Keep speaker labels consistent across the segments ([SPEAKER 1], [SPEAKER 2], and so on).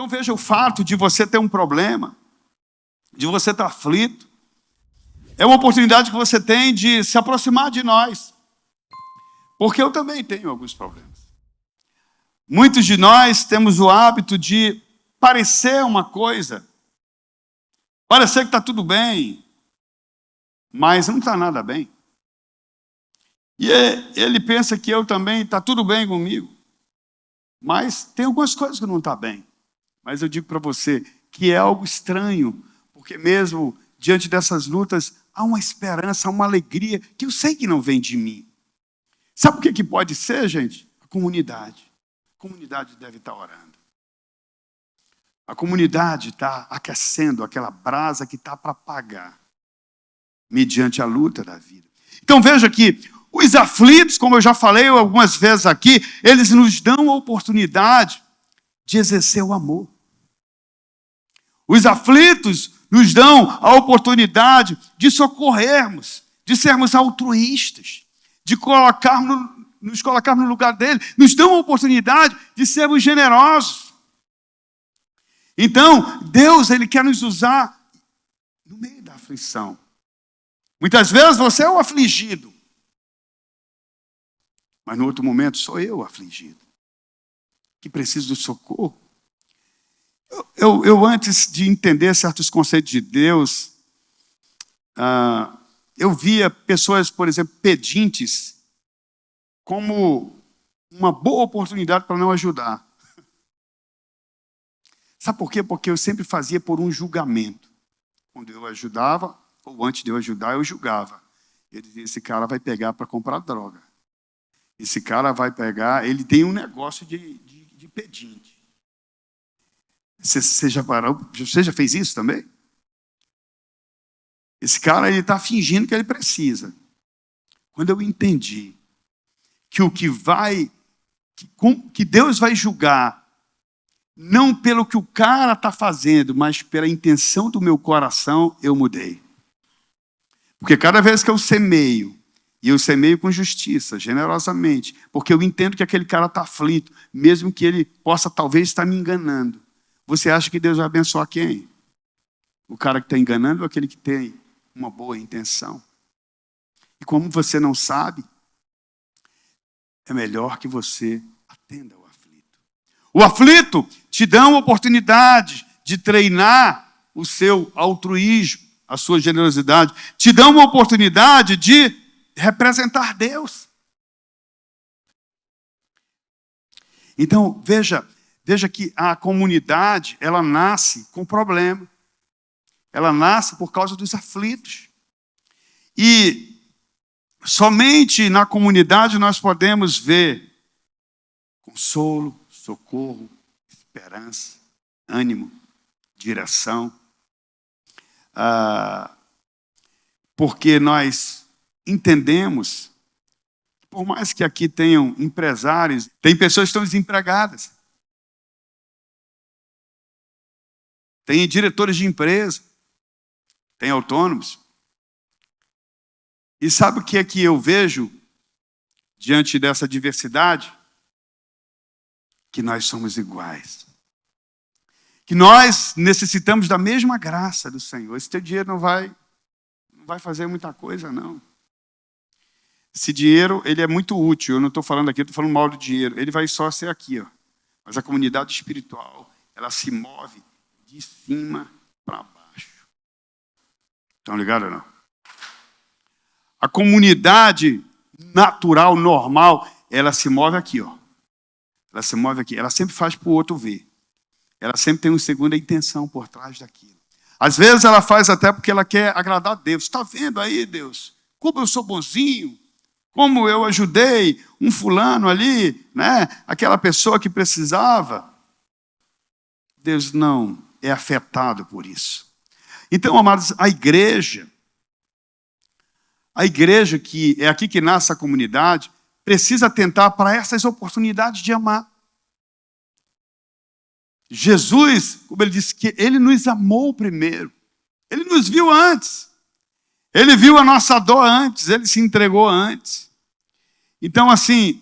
[SPEAKER 1] Então veja, o fato de você ter um problema, de você estar aflito, é uma oportunidade que você tem de se aproximar de nós. Porque eu também tenho alguns problemas. Muitos de nós temos o hábito de parecer uma coisa, parecer que está tudo bem, mas não está nada bem. E ele pensa que eu também está tudo bem comigo, mas tem algumas coisas que não estão bem. Mas eu digo para você que é algo estranho, porque mesmo diante dessas lutas, há uma esperança, há uma alegria, que eu sei que não vem de mim. Sabe o que pode ser, gente? A comunidade. A comunidade deve estar orando. A comunidade está aquecendo aquela brasa que está para apagar, mediante a luta da vida. Então veja que os aflitos, como eu já falei algumas vezes aqui, eles nos dão a oportunidade de exercer o amor. Os aflitos nos dão a oportunidade de socorrermos, de sermos altruístas, de nos colocarmos no lugar dele, nos dão a oportunidade de sermos generosos. Então, Deus, ele quer nos usar no meio da aflição. Muitas vezes você é o afligido, mas no outro momento sou eu o afligido, que preciso do socorro. Eu antes de entender certos conceitos de Deus, eu via pessoas, por exemplo, pedintes, como uma boa oportunidade para não ajudar. Sabe por quê? Porque eu sempre fazia por um julgamento. Quando eu ajudava, ou antes de eu ajudar, eu julgava. Eu dizia, esse cara vai pegar para comprar droga. Esse cara vai pegar, ele tem um negócio de pedinte. Você já parou? Você já fez isso também? Esse cara, ele está fingindo que ele precisa. Quando eu entendi que Deus vai julgar, não pelo que o cara está fazendo, mas pela intenção do meu coração, eu mudei. Porque cada vez que eu semeio, e eu semeio com justiça, generosamente, porque eu entendo que aquele cara está aflito, mesmo que ele possa talvez estar me enganando. Você acha que Deus vai abençoar quem? O cara que está enganando ou aquele que tem uma boa intenção? E como você não sabe, é melhor que você atenda ao aflito. O aflito te dá uma oportunidade de treinar o seu altruísmo, a sua generosidade. Te dá uma oportunidade de representar Deus. Então, veja que a comunidade, ela nasce com problema. Ela nasce por causa dos aflitos. E somente na comunidade nós podemos ver consolo, socorro, esperança, ânimo, direção. Porque nós entendemos, por mais que aqui tenham empresários, tem pessoas que estão desempregadas. Tem diretores de empresa, tem autônomos. E sabe o que é que eu vejo diante dessa diversidade? Que nós somos iguais. Que nós necessitamos da mesma graça do Senhor. Esse teu dinheiro não vai fazer muita coisa, não. Esse dinheiro, ele é muito útil. Eu não estou falando aqui, estou falando mal do dinheiro. Ele vai só ser aqui, ó. Mas a comunidade espiritual, ela se move de cima para baixo. Estão ligados ou não? A comunidade natural, normal, ela se move aqui, ó. Ela se move aqui. Ela sempre faz para o outro ver. Ela sempre tem uma segunda intenção por trás daquilo. Às vezes ela faz até porque ela quer agradar a Deus. Está vendo aí, Deus? Como eu sou bonzinho. Como eu ajudei um fulano ali, né? Aquela pessoa que precisava. Deus não é afetado por isso. Então, amados, a igreja que é aqui que nasce a comunidade, precisa atentar para essas oportunidades de amar. Jesus, como ele disse, que ele nos amou primeiro. Ele nos viu antes. Ele viu a nossa dor antes, ele se entregou antes. Então, assim,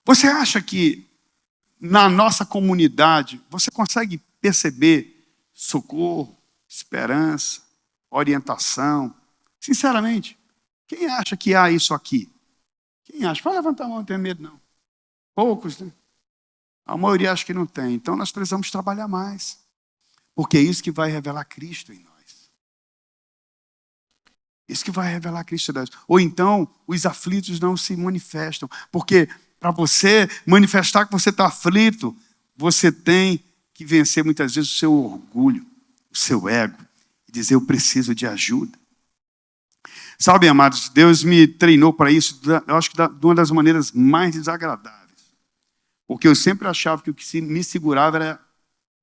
[SPEAKER 1] você acha que na nossa comunidade, você consegue perceber socorro, esperança, orientação? Sinceramente, quem acha que há isso aqui? Quem acha? Pode levantar a mão, não tem medo não. Poucos, né? A maioria acha que não tem. Então nós precisamos trabalhar mais. Porque é isso que vai revelar Cristo em nós. Isso que vai revelar Cristo em nós. Ou então, os aflitos não se manifestam. Porque para você manifestar que você está aflito, você tem que vencer muitas vezes o seu orgulho, o seu ego. E dizer, eu preciso de ajuda. Sabe, amados, Deus me treinou para isso, eu acho que de uma das maneiras mais desagradáveis. Porque eu sempre achava que o que me segurava era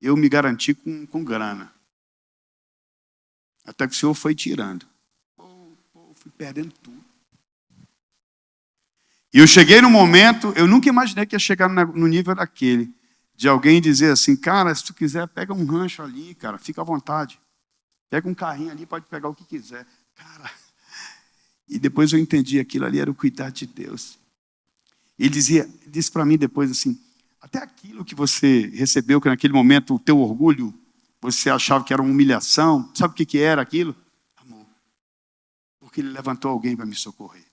[SPEAKER 1] eu me garantir com grana. Até que o Senhor foi tirando. Fui perdendo tudo. E eu cheguei no momento, eu nunca imaginei que ia chegar no nível daquele, de alguém dizer assim, cara, se tu quiser, pega um rancho ali, cara, fica à vontade. Pega um carrinho ali, pode pegar o que quiser. Cara, e depois eu entendi, aquilo ali era o cuidado de Deus. Ele disse para mim depois assim, até aquilo que você recebeu, que naquele momento o teu orgulho, você achava que era uma humilhação, sabe o que era aquilo? Amor. Porque ele levantou alguém para me socorrer.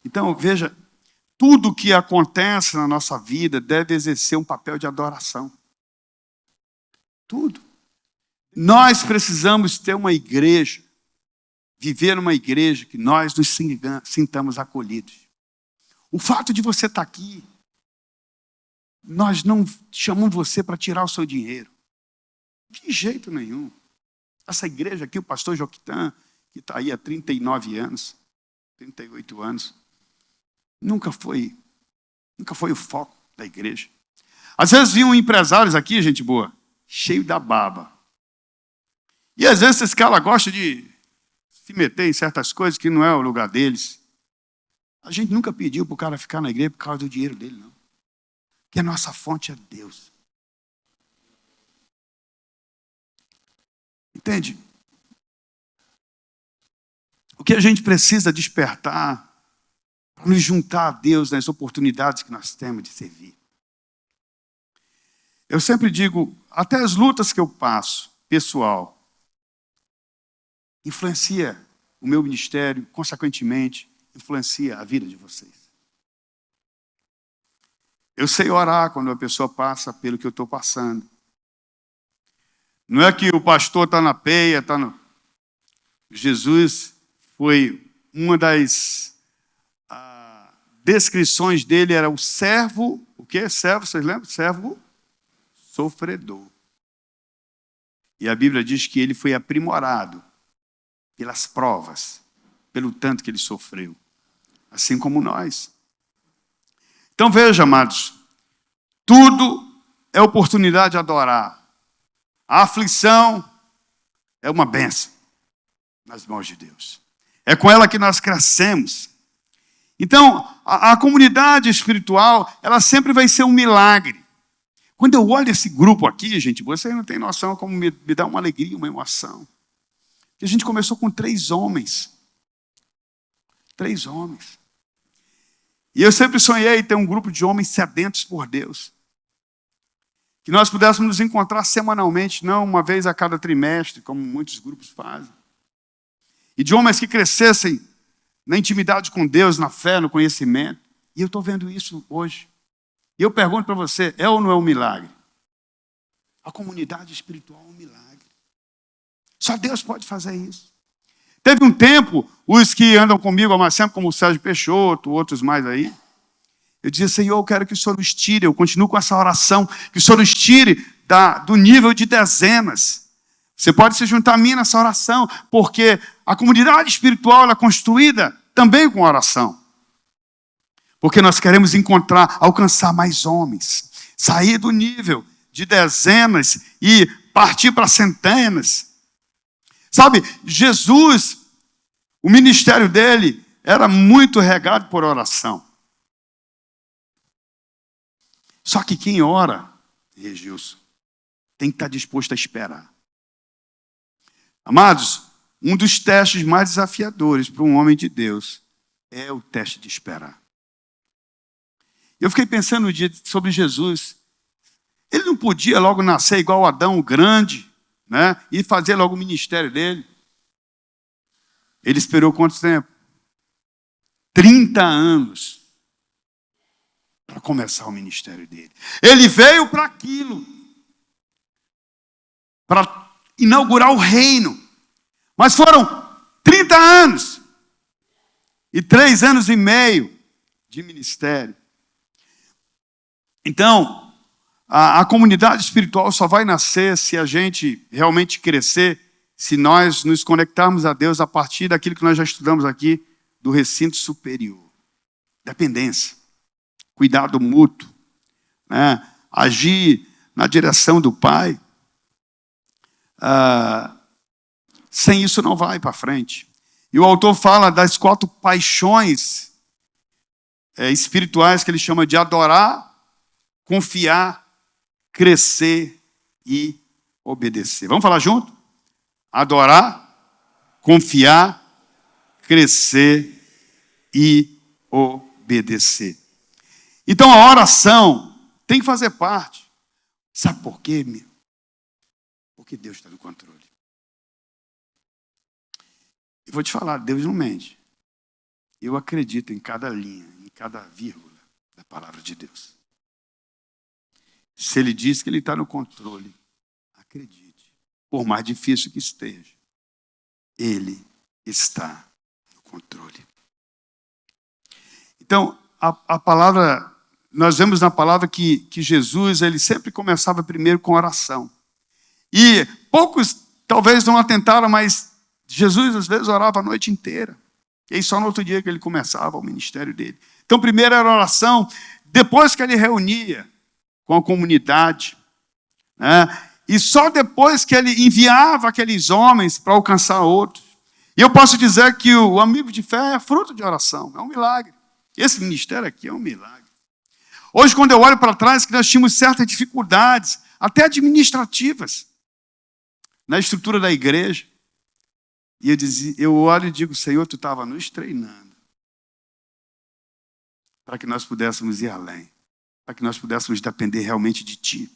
[SPEAKER 1] Então, veja, tudo que acontece na nossa vida deve exercer um papel de adoração. Tudo. Nós precisamos ter uma igreja, viver numa igreja que nós nos sintamos acolhidos. O fato de você estar aqui, nós não chamamos você para tirar o seu dinheiro. De jeito nenhum. Essa igreja aqui, o pastor Joquitã, que está aí há 39 anos, 38 anos, nunca foi o foco da igreja. Às vezes vinham empresários aqui, gente boa, cheio da baba. E às vezes esses caras gostam de se meter em certas coisas que não é o lugar deles. A gente nunca pediu para o cara ficar na igreja por causa do dinheiro dele, não. Porque a nossa fonte é Deus. Entende? O que a gente precisa despertar para nos juntar a Deus nas oportunidades que nós temos de servir. Eu sempre digo, até as lutas que eu passo, pessoal, influencia o meu ministério, consequentemente, influencia a vida de vocês. Eu sei orar quando a pessoa passa pelo que eu estou passando. Não é que o pastor está na peia, está no... Jesus foi uma das descrições dele, era o servo, o quê? Servo, vocês lembram? Servo sofredor. E a Bíblia diz que ele foi aprimorado pelas provas, pelo tanto que ele sofreu. Assim como nós. Então veja, amados, tudo é oportunidade de adorar. A aflição é uma bênção nas mãos de Deus. É com ela que nós crescemos. Então, a comunidade espiritual, ela sempre vai ser um milagre. Quando eu olho esse grupo aqui, gente, você não tem noção como me dá uma alegria, uma emoção. A gente começou com 3 homens. 3 homens. E eu sempre sonhei ter um grupo de homens sedentos por Deus. Que nós pudéssemos nos encontrar semanalmente, não uma vez a cada trimestre, como muitos grupos fazem. E de homens que crescessem na intimidade com Deus, na fé, no conhecimento. E eu estou vendo isso hoje. E eu pergunto para você, é ou não é um milagre? A comunidade espiritual é um milagre. Só Deus pode fazer isso. Teve um tempo, os que andam comigo há mais tempo, como o Sérgio Peixoto, outros mais aí, eu dizia, Senhor, eu quero que o Senhor nos tire, eu continuo com essa oração, que o Senhor nos tire do nível de dezenas. Você pode se juntar a mim nessa oração, porque a comunidade espiritual ela é construída também com oração. Porque nós queremos alcançar mais homens, sair do nível de dezenas e partir para centenas. Sabe, Jesus, o ministério dele era muito regado por oração. Só que quem ora, Regilson, tem que estar disposto a esperar. Amados, um dos testes mais desafiadores para um homem de Deus é o teste de esperar. Eu fiquei pensando um dia sobre Jesus. Ele não podia logo nascer igual Adão, grande, né? E fazer logo o ministério dele. Ele esperou quanto tempo? 30 anos para começar o ministério dele. Ele veio para aquilo, para inaugurar o reino. Mas foram 30 anos e 3 anos e meio de ministério. Então, a comunidade espiritual só vai nascer se a gente realmente crescer, se nós nos conectarmos a Deus a partir daquilo que nós já estudamos aqui, do recinto superior. Dependência, cuidado mútuo, né? Agir na direção do Pai. Sem isso não vai para frente. E o autor fala das 4 paixões espirituais que ele chama de adorar, confiar, crescer e obedecer. Vamos falar junto? Adorar, confiar, crescer e obedecer. Então a oração tem que fazer parte. Sabe por quê, meu? Porque Deus está no controle. Eu vou te falar, Deus não mente. Eu acredito em cada linha, em cada vírgula da palavra de Deus. Se Ele diz que Ele está no controle, acredite. Por mais difícil que esteja, Ele está no controle. Então, a palavra, nós vemos na palavra que Jesus, ele sempre começava primeiro com oração. E poucos talvez não atentaram, mas Jesus às vezes orava a noite inteira. E aí só no outro dia que ele começava o ministério dele. Então primeiro era a oração, depois que ele reunia com a comunidade, né? E só depois que ele enviava aqueles homens para alcançar outros. E eu posso dizer que o amigo de fé é fruto de oração, é um milagre. Esse ministério aqui é um milagre. Hoje, quando eu olho para trás, que nós tínhamos certas dificuldades, até administrativas, na estrutura da igreja. E eu olho e digo, Senhor, Tu estava nos treinando para que nós pudéssemos ir além, para que nós pudéssemos depender realmente de Ti.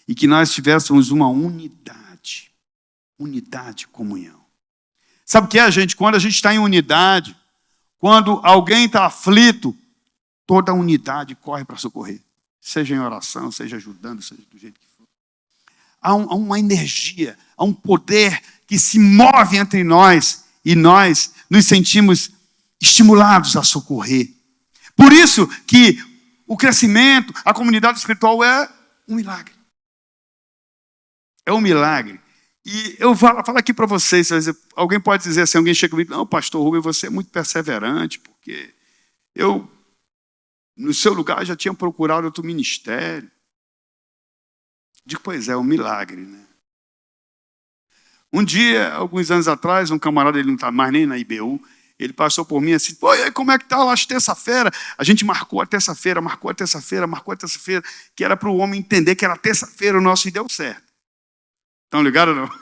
[SPEAKER 1] E que nós tivéssemos uma unidade, comunhão. Sabe o que é, gente? Quando a gente está em unidade, quando alguém está aflito, toda a unidade corre para socorrer. Seja em oração, seja ajudando, seja do jeito que for. Há uma energia, há um poder que se move entre nós e nós nos sentimos estimulados a socorrer. Por isso que o crescimento, a comunidade espiritual é um milagre. É um milagre. E eu falo aqui para vocês, alguém pode dizer assim, alguém chega comigo, não, pastor Rubem, você é muito perseverante, porque eu, no seu lugar, já tinha procurado outro ministério. Digo, pois é um milagre, né? Um dia, alguns anos atrás, um camarada, ele não está mais nem na IBU, ele passou por mim assim, pô, e aí como é que está lá terça-feira? A gente marcou a terça-feira, que era para o homem entender que era terça-feira o nosso e deu certo. Estão ligados ou não?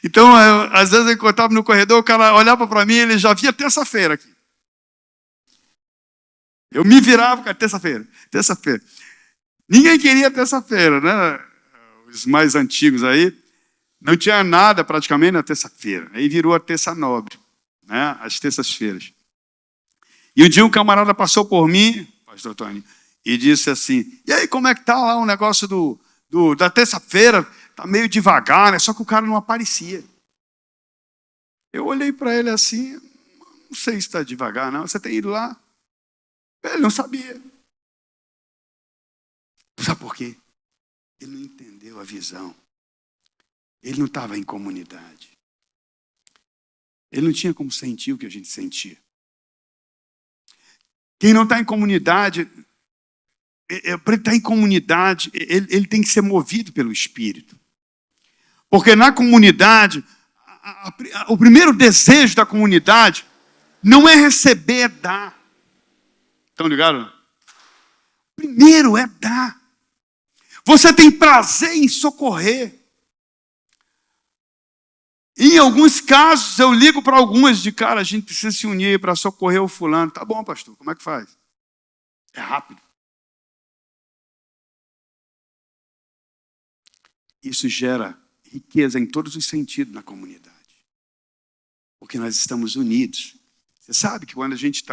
[SPEAKER 1] Então, às vezes eu encontrava no corredor, o cara olhava para mim e ele já via terça-feira aqui. Eu me virava, cara, terça-feira. Ninguém queria terça-feira, né? Os mais antigos aí, não tinha nada praticamente na terça-feira. Aí virou a terça nobre, né? As terças-feiras. E um dia um camarada passou por mim, pastor Tony, e disse assim, e aí como é que está lá o negócio da terça-feira? Está meio devagar, né? Só que o cara não aparecia. Eu olhei para ele assim, não sei se está devagar, não. Você tem ido lá? Ele não sabia. Sabe por quê? Ele não entendeu a visão. Ele não estava em comunidade. Ele não tinha como sentir o que a gente sentia. Quem não está em comunidade, para ele estar em comunidade, ele tem que ser movido pelo Espírito. Porque na comunidade, o primeiro desejo da comunidade não é receber, é dar. Estão ligados? Primeiro é dar. Você tem prazer em socorrer. Em alguns casos, eu ligo para algumas de cara, a gente precisa se unir para socorrer o fulano. Tá bom, pastor, como é que faz? É rápido. Isso gera riqueza em todos os sentidos na comunidade. Porque nós estamos unidos. Você sabe que quando a gente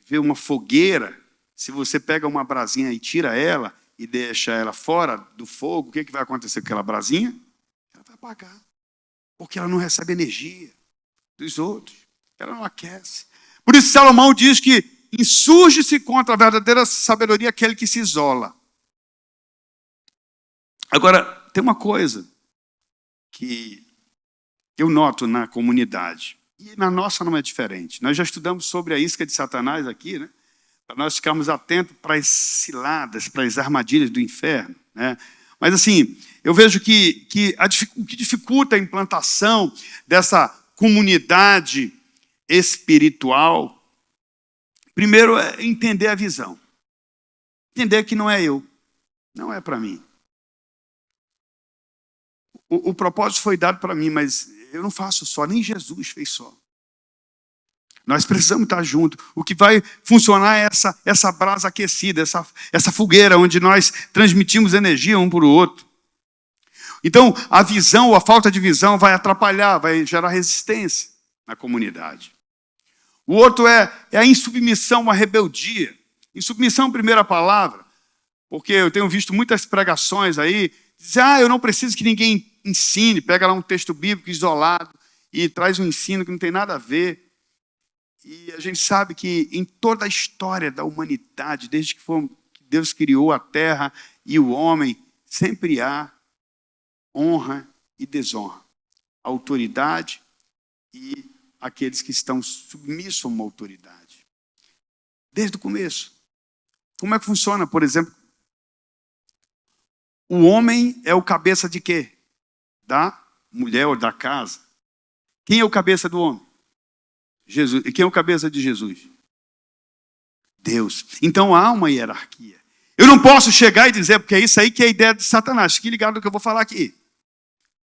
[SPEAKER 1] vê uma fogueira, se você pega uma brasinha e tira ela e deixa ela fora do fogo, o que vai acontecer com aquela brasinha? Ela vai apagar. Porque ela não recebe energia dos outros. Ela não aquece. Por isso Salomão diz que insurge-se contra a verdadeira sabedoria aquele que se isola. Agora, tem uma coisa que eu noto na comunidade, e na nossa não é diferente. Nós já estudamos sobre a isca de Satanás aqui, né? Para nós ficarmos atentos para as ciladas, para as armadilhas do inferno, né? Mas assim, eu vejo que o que dificulta a implantação dessa comunidade espiritual, primeiro é entender a visão. Entender que não é eu, não é para mim. O propósito foi dado para mim, mas eu não faço só, nem Jesus fez só. Nós precisamos estar juntos. O que vai funcionar é essa brasa aquecida, essa fogueira, onde nós transmitimos energia um para o outro. Então, a visão ou a falta de visão vai atrapalhar, vai gerar resistência na comunidade. O outro é a insubmissão, a rebeldia. Insubmissão, primeira palavra, porque eu tenho visto muitas pregações aí, dizem, eu não preciso que ninguém ensine, pega lá um texto bíblico isolado e traz um ensino que não tem nada a ver. E a gente sabe que em toda a história da humanidade, desde que Deus criou a terra e o homem, sempre há honra e desonra. Autoridade e aqueles que estão submissos a uma autoridade. Desde o começo. Como é que funciona, por exemplo? O homem é o cabeça de quê? Da mulher ou da casa. Quem é o cabeça do homem? Jesus. E quem é o cabeça de Jesus? Deus. Então há uma hierarquia. Eu não posso chegar e dizer, porque é isso aí que é a ideia de Satanás. Fique ligado no que eu vou falar aqui.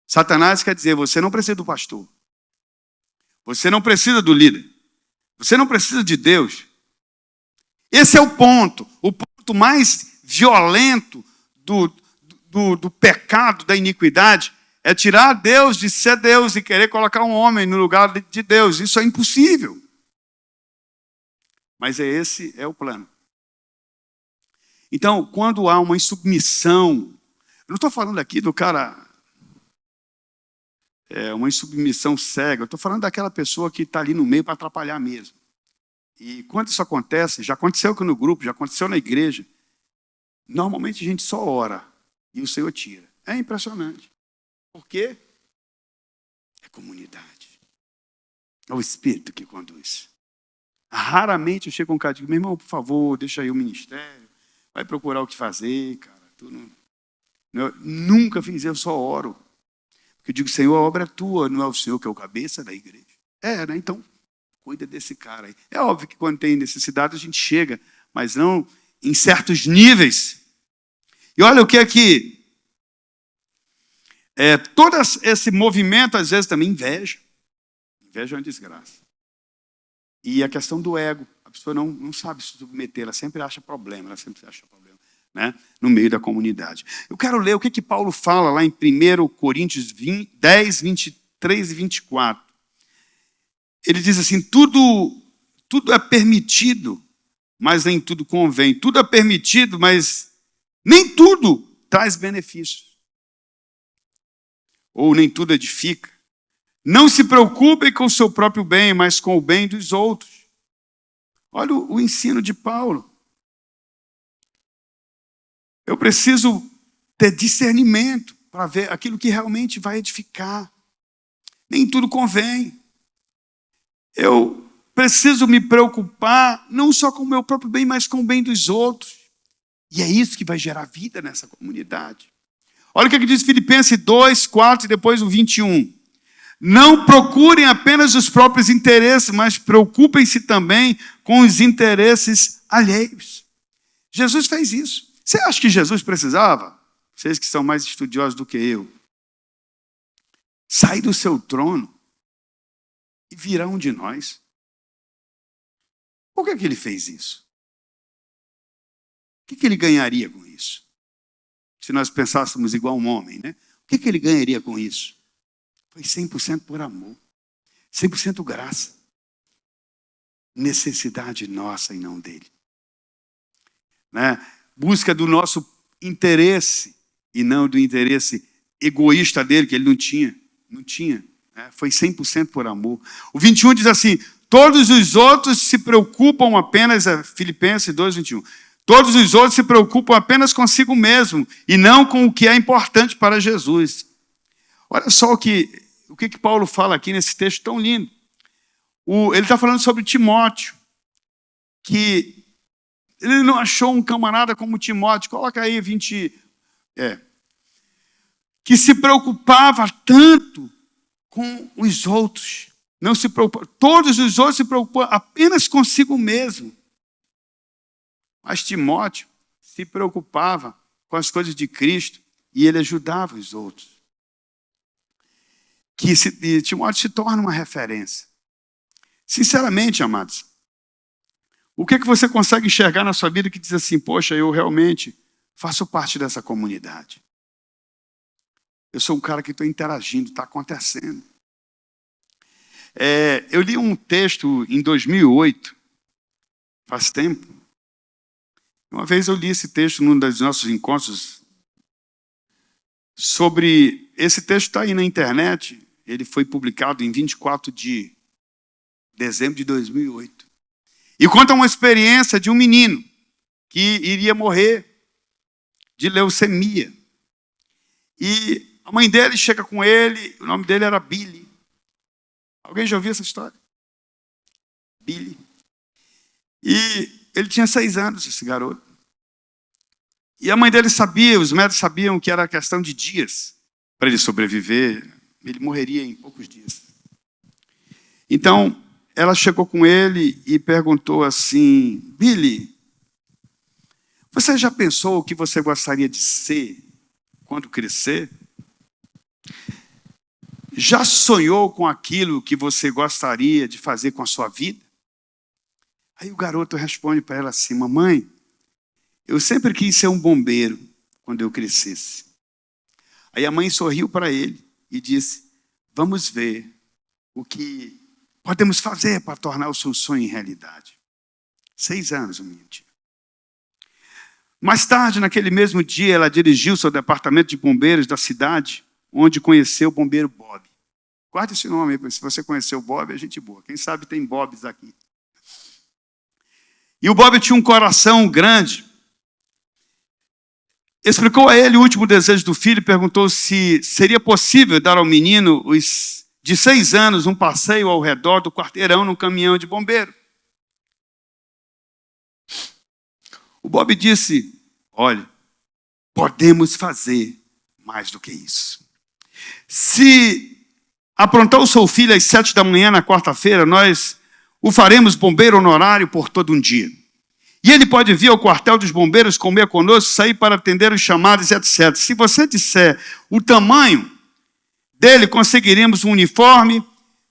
[SPEAKER 1] Satanás quer dizer, você não precisa do pastor. Você não precisa do líder. Você não precisa de Deus. Esse é o ponto mais violento do pecado, da iniquidade, é tirar Deus de ser Deus e querer colocar um homem no lugar de Deus. Isso é impossível. Mas esse é o plano. Então, quando há uma insubmissão, eu não estou falando aqui do cara, uma insubmissão cega, eu estou falando daquela pessoa que está ali no meio para atrapalhar mesmo. E quando isso acontece, já aconteceu aqui no grupo, já aconteceu na igreja, normalmente a gente só ora e o Senhor tira. É impressionante. Por quê? É comunidade. É o Espírito que conduz. Raramente eu chego com um cara e digo, meu irmão, por favor, deixa aí o ministério, vai procurar o que fazer, cara. Eu nunca fiz, eu só oro. Porque eu digo, Senhor, a obra é tua, não é o Senhor que é o cabeça da igreja. Né? Então, cuida desse cara aí. É óbvio que quando tem necessidade a gente chega, mas não em certos níveis. E olha o que é que todo esse movimento, às vezes, também inveja. Inveja é uma desgraça. E a questão do ego. A pessoa não sabe se submeter, ela sempre acha problema, né? No meio da comunidade. Eu quero ler o que Paulo fala lá em 1 Coríntios 10, 23 e 24. Ele diz assim, tudo é permitido, mas nem tudo convém. Tudo é permitido, mas nem tudo traz benefícios. Ou nem tudo edifica. Não se preocupem com o seu próprio bem, mas com o bem dos outros. Olha o ensino de Paulo. Eu preciso ter discernimento para ver aquilo que realmente vai edificar. Nem tudo convém. Eu preciso me preocupar não só com o meu próprio bem, mas com o bem dos outros. E é isso que vai gerar vida nessa comunidade. Olha o que diz Filipenses 2, 4 e depois o 21. Não procurem apenas os próprios interesses, mas preocupem-se também com os interesses alheios. Jesus fez isso. Você acha que Jesus precisava? Vocês que são mais estudiosos do que eu. Sair do seu trono e virar um de nós. Por que ele fez isso? que ele ganharia com isso? Se nós pensássemos igual um homem, né? O que ele ganharia com isso? Foi 100% por amor, 100% graça. Necessidade nossa e não dele. Né? Busca do nosso interesse e não do interesse egoísta dele, que ele não tinha. Né? Foi 100% por amor. O 21 diz assim: todos os outros se preocupam apenas, Filipenses 2, 21. Todos os outros se preocupam apenas consigo mesmo e não com o que é importante para Jesus. Olha só o que Paulo fala aqui nesse texto tão lindo. Ele está falando sobre Timóteo, que ele não achou um camarada como Timóteo. Coloca aí 20. Que se preocupava tanto com os outros. Não se preocupava. Todos os outros se preocupam apenas consigo mesmo. Mas Timóteo se preocupava com as coisas de Cristo e ele ajudava os outros. E Timóteo se torna uma referência. Sinceramente, amados, o que você consegue enxergar na sua vida que diz assim: poxa, eu realmente faço parte dessa comunidade. Eu sou um cara que estou interagindo, está acontecendo. Eu li um texto em 2008, faz tempo. Uma vez eu li esse texto num dos nossos encontros sobre... Esse texto está aí na internet, ele foi publicado em 24 de dezembro de 2008. E conta uma experiência de um menino que iria morrer de leucemia. E a mãe dele chega com ele, o nome dele era Billy. Alguém já ouviu essa história? Billy. E ele tinha 6 anos, esse garoto. E a mãe dele sabia, os médicos sabiam que era questão de dias para ele sobreviver. Ele morreria em poucos dias. Então, ela chegou com ele e perguntou assim: Billy, você já pensou o que você gostaria de ser quando crescer? Já sonhou com aquilo que você gostaria de fazer com a sua vida? Aí o garoto responde para ela assim: mamãe, eu sempre quis ser um bombeiro quando eu crescesse. Aí a mãe sorriu para ele e disse: vamos ver o que podemos fazer para tornar o seu sonho em realidade. 6 anos o menino tinha. Mais tarde, naquele mesmo dia, ela dirigiu-se ao departamento de bombeiros da cidade, onde conheceu o bombeiro Bob. Guarde esse nome aí, se você conheceu o Bob, é gente boa. Quem sabe tem Bobs aqui. E o Bob tinha um coração grande. Explicou a ele o último desejo do filho e perguntou se seria possível dar ao menino de 6 anos um passeio ao redor do quarteirão num caminhão de bombeiro. O Bob disse: olha, podemos fazer mais do que isso. Se aprontar o seu filho às 7 da manhã na quarta-feira, nós o faremos bombeiro honorário por todo um dia. E ele pode vir ao quartel dos bombeiros comer conosco, sair para atender os chamados, etc. Se você disser o tamanho dele, conseguiremos um uniforme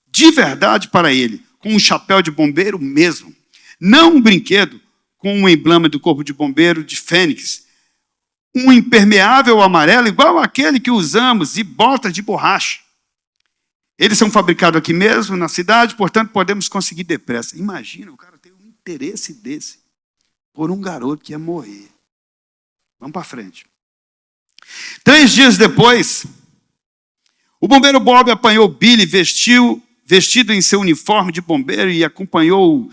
[SPEAKER 1] de verdade para ele, com um chapéu de bombeiro mesmo. Não um brinquedo com um emblema do corpo de bombeiro de Fênix. Um impermeável amarelo igual àquele que usamos e botas de borracha. Eles são fabricados aqui mesmo, na cidade, portanto, podemos conseguir depressa. Imagina, o cara tem um interesse desse por um garoto que ia morrer. Vamos para frente. 3 dias depois, o bombeiro Bob apanhou Billy, vestido em seu uniforme de bombeiro e acompanhou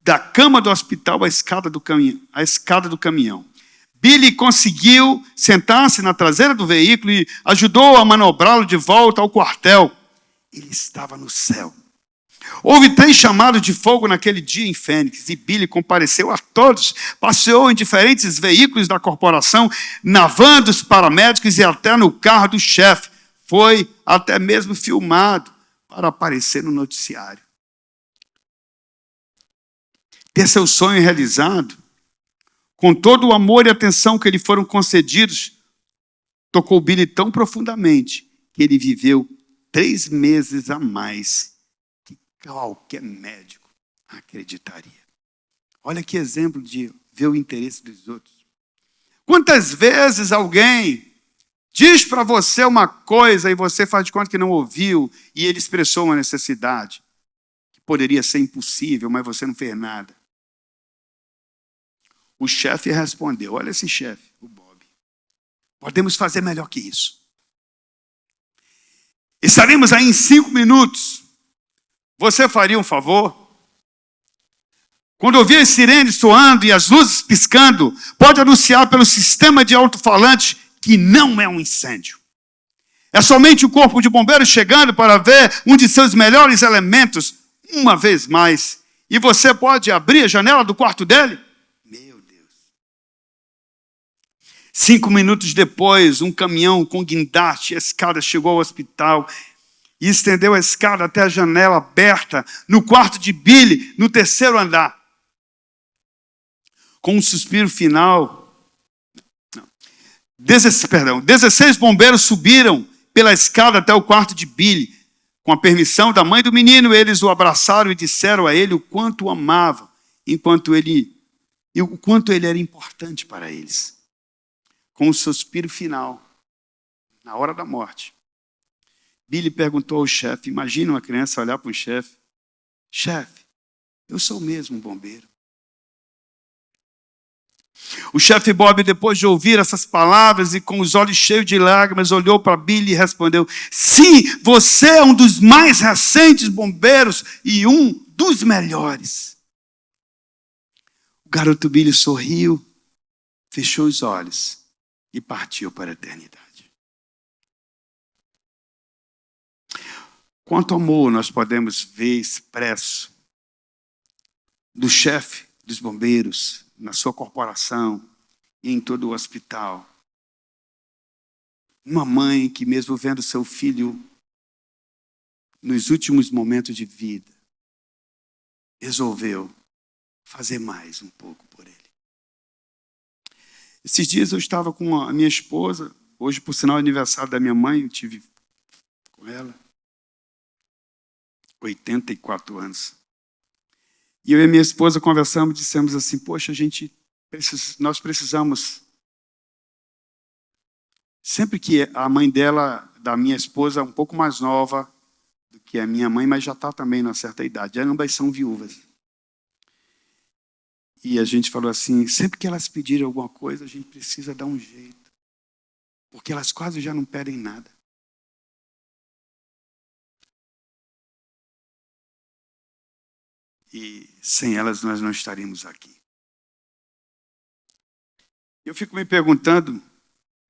[SPEAKER 1] da cama do hospital à escada do caminhão. Billy conseguiu sentar-se na traseira do veículo e ajudou a manobrá-lo de volta ao quartel. Ele estava no céu. Houve 3 chamados de fogo naquele dia em Fênix e Billy compareceu a todos. Passeou em diferentes veículos da corporação, na van dos paramédicos e até no carro do chefe. Foi até mesmo filmado para aparecer no noticiário. Ter seu sonho realizado, com todo o amor e atenção que lhe foram concedidos, tocou Billy tão profundamente que ele viveu 3 meses a mais que qualquer médico acreditaria. Olha que exemplo de ver o interesse dos outros. Quantas vezes alguém diz para você uma coisa e você faz de conta que não ouviu e ele expressou uma necessidade que poderia ser impossível, mas você não fez nada. O chefe respondeu, olha esse chefe, o Bob, podemos fazer melhor que isso. Estaremos aí em 5 minutos. Você faria um favor? Quando ouvir as sirenes soando e as luzes piscando, pode anunciar pelo sistema de alto-falante que não é um incêndio. É somente o corpo de bombeiros chegando para ver um de seus melhores elementos uma vez mais. E você pode abrir a janela do quarto dele? Meu Deus. 5 minutos depois, um caminhão com guindaste e escada chegou ao hospital e estendeu a escada até a janela aberta no quarto de Billy, no 3º andar. Com um suspiro final, 16 bombeiros subiram pela escada até o quarto de Billy. Com a permissão da mãe do menino, eles o abraçaram e disseram a ele o quanto o amavam, e o quanto ele era importante para eles. Com um suspiro final, na hora da morte, Billy perguntou ao chefe, imagina uma criança olhar para um chefe, chefe, eu sou mesmo um bombeiro. O chefe Bob, depois de ouvir essas palavras e com os olhos cheios de lágrimas, olhou para Billy e respondeu, sim, você é um dos mais recentes bombeiros e um dos melhores. O garoto Billy sorriu, fechou os olhos e partiu para a eternidade. Quanto amor nós podemos ver expresso do chefe dos bombeiros, na sua corporação e em todo o hospital. Uma mãe que mesmo vendo seu filho nos últimos momentos de vida, resolveu fazer mais um pouco por ele. Esses dias eu estava com a minha esposa, hoje por sinal aniversário da minha mãe, eu tive com ela, 84 anos. E eu e minha esposa conversamos e dissemos assim, poxa, nós precisamos... Sempre que a mãe dela, da minha esposa, é um pouco mais nova do que a minha mãe, mas já está também numa certa idade. Ambas são viúvas. E a gente falou assim, sempre que elas pedirem alguma coisa, a gente precisa dar um jeito. Porque elas quase já não pedem nada. E sem elas nós não estaríamos aqui. Eu fico me perguntando,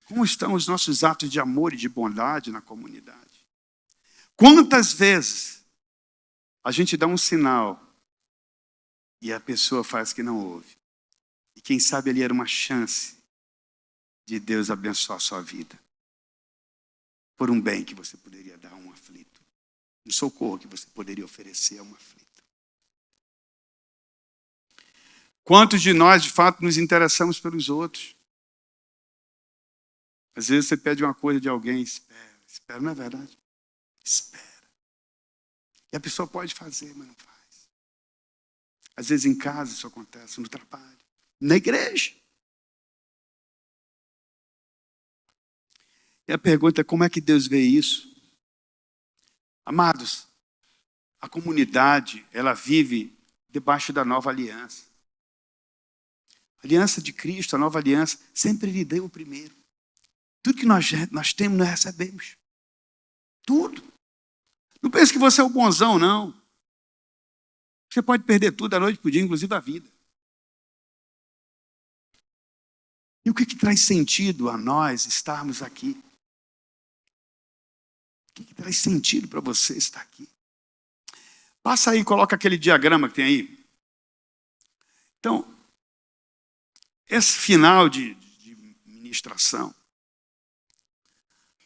[SPEAKER 1] como estão os nossos atos de amor e de bondade na comunidade? Quantas vezes a gente dá um sinal e a pessoa faz que não ouve? E quem sabe ali era uma chance de Deus abençoar a sua vida. Por um bem que você poderia dar a um aflito. Um socorro que você poderia oferecer a um aflito. Quantos de nós, de fato, nos interessamos pelos outros? Às vezes você pede uma coisa de alguém, espera, não é verdade? Espera. E a pessoa pode fazer, mas não faz. Às vezes em casa isso acontece, no trabalho, na igreja. E a pergunta é, como é que Deus vê isso? Amados, a comunidade, ela vive debaixo da nova aliança. A aliança de Cristo, a nova aliança, sempre lhe deu o primeiro. Tudo que nós temos, nós recebemos. Tudo. Não pense que você é o bonzão, não. Você pode perder tudo da noite para o dia, inclusive a vida. E o que traz sentido a nós estarmos aqui? O que traz sentido para você estar aqui? Passa aí e coloca aquele diagrama que tem aí. Então, esse final de ministração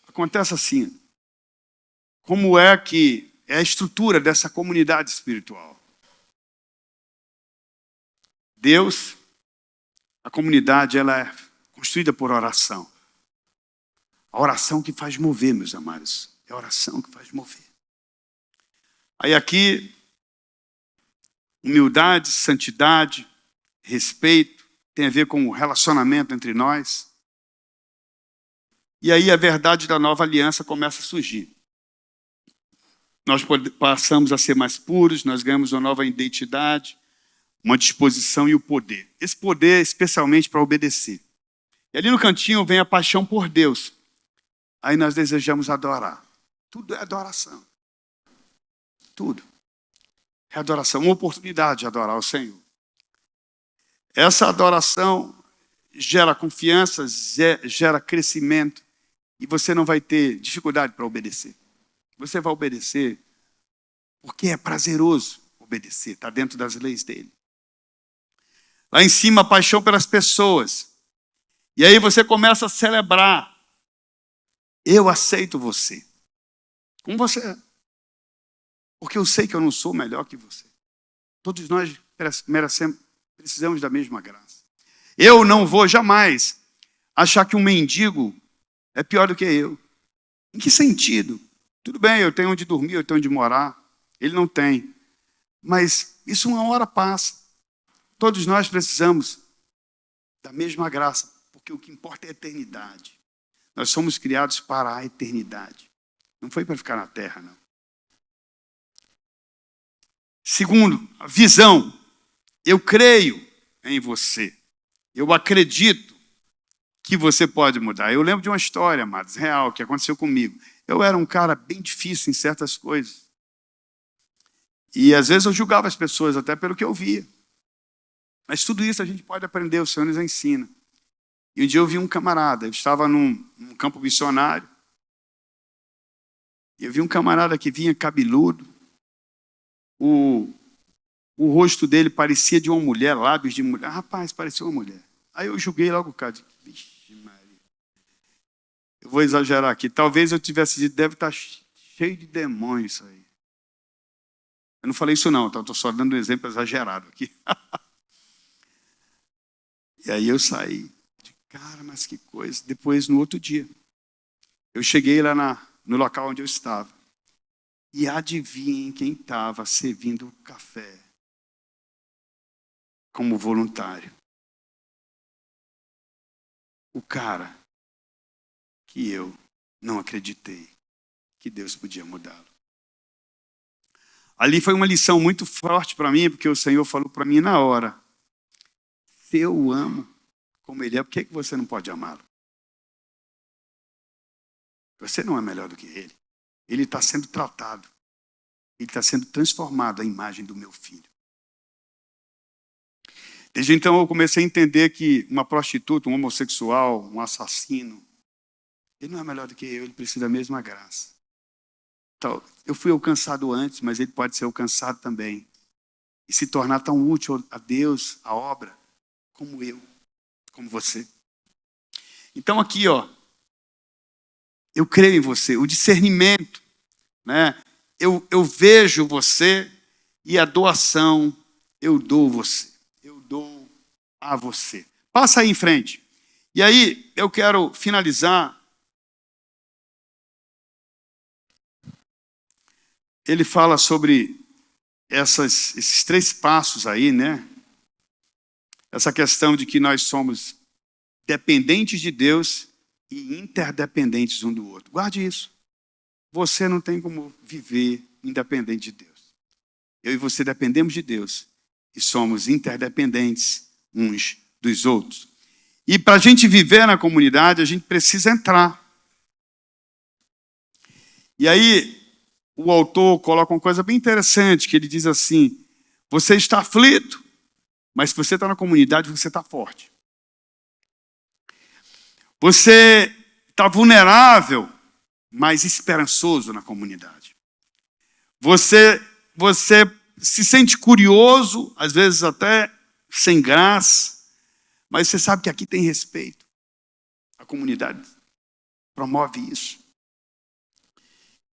[SPEAKER 1] acontece assim. Como é que é a estrutura dessa comunidade espiritual? Deus, a comunidade, ela é construída por oração. A oração que faz mover, meus amados. É a oração que faz mover. Aí aqui, humildade, santidade, respeito, tem a ver com o relacionamento entre nós. E aí a verdade da nova aliança começa a surgir. Nós passamos a ser mais puros, nós ganhamos uma nova identidade, uma disposição e o poder. Esse poder especialmente para obedecer. E ali no cantinho vem a paixão por Deus. Aí nós desejamos adorar. Tudo é adoração. Tudo. É adoração, uma oportunidade de adorar o Senhor. Essa adoração gera confiança, gera crescimento. E você não vai ter dificuldade para obedecer. Você vai obedecer porque é prazeroso obedecer. Está dentro das leis dele. Lá em cima, a paixão pelas pessoas. E aí você começa a celebrar. Eu aceito você. Como você é. Porque eu sei que eu não sou melhor que você. Todos nós precisamos da mesma graça. Eu não vou jamais achar que um mendigo é pior do que eu. Em que sentido? Tudo bem, eu tenho onde dormir, eu tenho onde morar. Ele não tem. Mas isso uma hora passa. Todos nós precisamos da mesma graça. Porque o que importa é a eternidade. Nós somos criados para a eternidade. Não foi para ficar na terra, não. Segundo, a visão. Eu creio em você. Eu acredito que você pode mudar. Eu lembro de uma história, amados, real, que aconteceu comigo. Eu era um cara bem difícil em certas coisas. E às vezes eu julgava as pessoas até pelo que eu via. Mas tudo isso a gente pode aprender, o Senhor nos ensina. E um dia eu vi um camarada, eu estava num campo missionário. E eu vi um camarada que vinha cabeludo. O rosto dele parecia de uma mulher, lábios de mulher. Rapaz, parecia uma mulher. Aí eu julguei logo o cara. Vixe, Maria. Eu vou exagerar aqui. Talvez eu tivesse dito, deve estar cheio de demônios isso aí. Eu não falei isso não, tá? Estou só dando um exemplo exagerado aqui. E aí eu saí. Cara, mas que coisa. Depois, no outro dia, eu cheguei lá no local onde eu estava. E adivinhem quem estava servindo café como voluntário. O cara que eu não acreditei que Deus podia mudá-lo. Ali foi uma lição muito forte para mim, porque o Senhor falou para mim na hora. Se eu o amo como ele é, por que você não pode amá-lo? Você não é melhor do que ele. Ele está sendo tratado. Ele está sendo transformado à imagem do meu filho. Desde então eu comecei a entender que uma prostituta, um homossexual, um assassino, ele não é melhor do que eu, ele precisa da mesma graça. Então, eu fui alcançado antes, mas ele pode ser alcançado também. E se tornar tão útil a Deus, a obra, como eu, como você. Então aqui, eu creio em você, o discernimento, né? Eu vejo você e a doação, eu dou você. Eu dou a você. Passa aí em frente. E aí, eu quero finalizar. Ele fala sobre esses 3 passos aí, né? Essa questão de que nós somos dependentes de Deus e interdependentes um do outro. Guarde isso. Você não tem como viver independente de Deus. Eu e você dependemos de Deus e somos interdependentes uns dos outros. E para a gente viver na comunidade, a gente precisa entrar. E aí, o autor coloca uma coisa bem interessante, que ele diz assim, você está aflito, mas se você está na comunidade, você está forte. Você está vulnerável, mas esperançoso na comunidade. Você se sente curioso, às vezes até sem graça, mas você sabe que aqui tem respeito. A comunidade promove isso.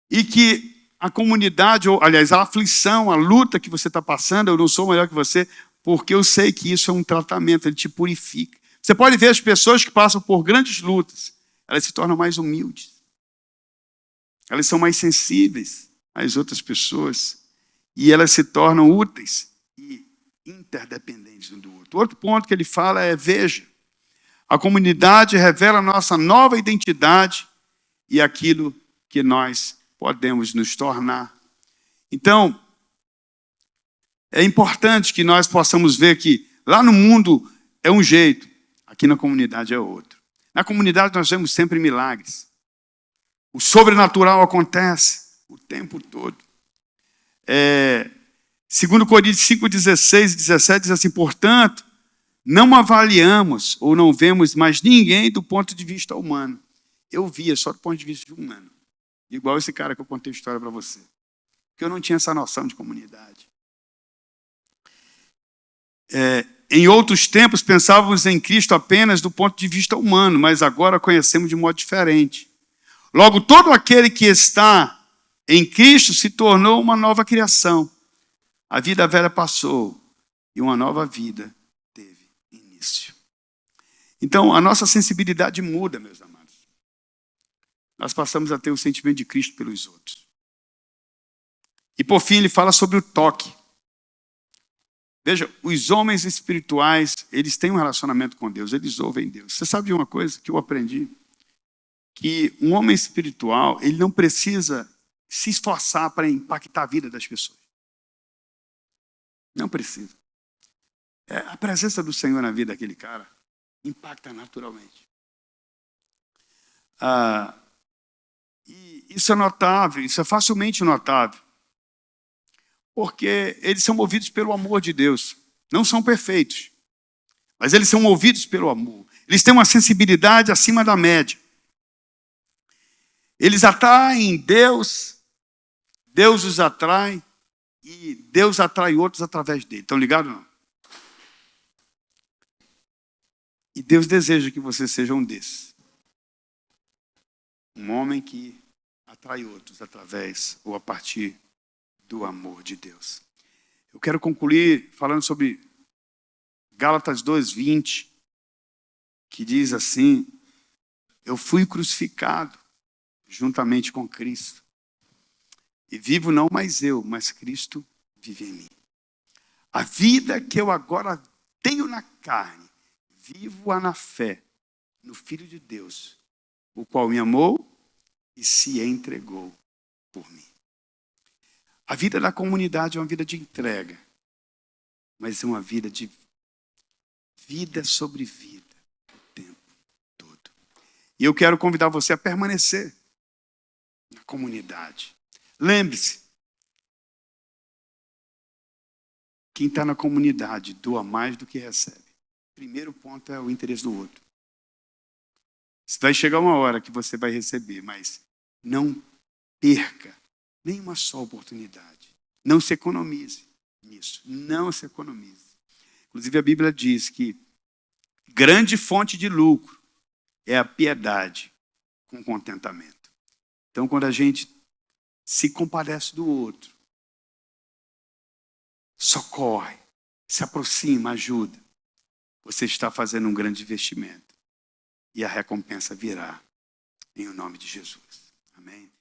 [SPEAKER 1] E que a comunidade, ou aliás, a aflição, a luta que você está passando, eu não sou melhor que você, porque eu sei que isso é um tratamento, ele te purifica. Você pode ver as pessoas que passam por grandes lutas, elas se tornam mais humildes. Elas são mais sensíveis às outras pessoas. E elas se tornam úteis e interdependentes um do outro. Outro ponto que ele fala é: veja, a comunidade revela a nossa nova identidade e aquilo que nós podemos nos tornar. Então, é importante que nós possamos ver que lá no mundo é um jeito, aqui na comunidade é outro. Na comunidade nós vemos sempre milagres. O sobrenatural acontece o tempo todo. 2 Coríntios 5, 16 e 17 diz assim: portanto, não avaliamos ou não vemos mais ninguém do ponto de vista humano. Eu via só do ponto de vista humano. Igual esse cara que eu contei a história para você. Porque eu não tinha essa noção de comunidade. Em outros tempos pensávamos em Cristo apenas do ponto de vista humano, mas agora conhecemos de modo diferente. Logo, todo aquele que está em Cristo se tornou uma nova criação. A vida velha passou e uma nova vida teve início. Então, a nossa sensibilidade muda, meus amados. Nós passamos a ter o sentimento de Cristo pelos outros. E por fim, ele fala sobre o toque. Veja, os homens espirituais, eles têm um relacionamento com Deus, eles ouvem Deus. Você sabe de uma coisa que eu aprendi? Que um homem espiritual, ele não precisa se esforçar para impactar a vida das pessoas. Não precisa. A presença do Senhor na vida daquele cara impacta naturalmente. E isso é notável, isso é facilmente notável. Porque eles são movidos pelo amor de Deus. Não são perfeitos, mas eles são movidos pelo amor. Eles têm uma sensibilidade acima da média. Eles atraem Deus, Deus os atrai, e Deus atrai outros através dele. Estão ligados ou não? E Deus deseja que você seja um desses. Um homem que atrai outros através ou a partir do amor de Deus. Eu quero concluir falando sobre Gálatas 2:20, que diz assim: eu fui crucificado juntamente com Cristo. E vivo não mais eu, mas Cristo vive em mim. A vida que eu agora tenho na carne, vivo-a na fé, no Filho de Deus, o qual me amou e se entregou por mim. A vida da comunidade é uma vida de entrega, mas é uma vida de vida sobre vida, o tempo todo. E eu quero convidar você a permanecer na comunidade. Lembre-se, quem está na comunidade doa mais do que recebe. Primeiro ponto é o interesse do outro. Vai chegar uma hora que você vai receber, mas não perca nenhuma só oportunidade. Não se economize nisso. Não se economize. Inclusive a Bíblia diz que grande fonte de lucro é a piedade com contentamento. Então, quando a gente se compadece do outro, socorre, se aproxima, ajuda, você está fazendo um grande investimento. E a recompensa virá em o nome de Jesus. Amém?